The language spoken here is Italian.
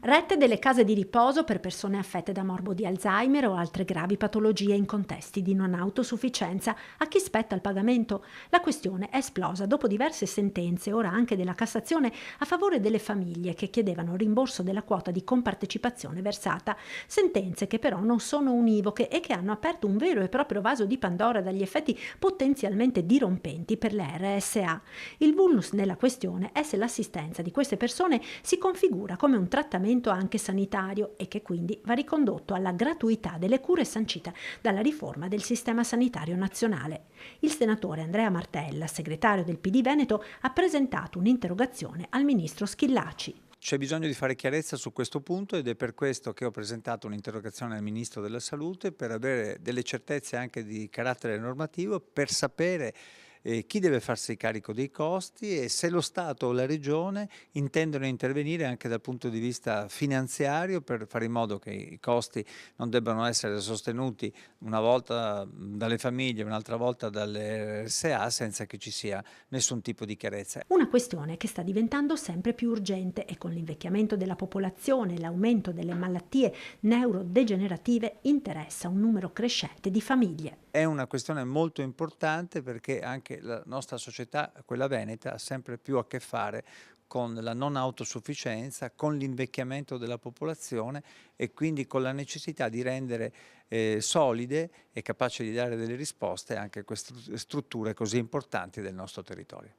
Rette delle case di riposo per persone affette da morbo di Alzheimer o altre gravi patologie in contesti di non autosufficienza. A chi spetta il pagamento? La questione è esplosa dopo diverse sentenze, ora anche della Cassazione, a favore delle famiglie che chiedevano rimborso della quota di compartecipazione versata. Sentenze che però non sono univoche e che hanno aperto un vero e proprio vaso di Pandora dagli effetti potenzialmente dirompenti per le RSA. Il vulnus nella questione è se l'assistenza di queste persone si configura come un trattamento anche sanitario e che quindi va ricondotto alla gratuità delle cure sancita dalla riforma del sistema sanitario nazionale. Il senatore Andrea Martella, segretario del PD Veneto, ha presentato un'interrogazione al ministro Schillaci. C'è bisogno di fare chiarezza su questo punto ed è per questo che ho presentato un'interrogazione al Ministro della Salute per avere delle certezze anche di carattere normativo, per sapere chi deve farsi carico dei costi e se lo Stato o la Regione intendono intervenire anche dal punto di vista finanziario per fare in modo che i costi non debbano essere sostenuti una volta dalle famiglie, un'altra volta dalle RSA senza che ci sia nessun tipo di chiarezza. Una questione che sta diventando sempre più urgente e con l'invecchiamento della popolazione e l'aumento delle malattie neurodegenerative interessa un numero crescente di famiglie. È una questione molto importante perché anche la nostra società, quella veneta, ha sempre più a che fare con la non autosufficienza, con l'invecchiamento della popolazione e quindi con la necessità di rendere solide e capaci di dare delle risposte anche a queste strutture così importanti del nostro territorio.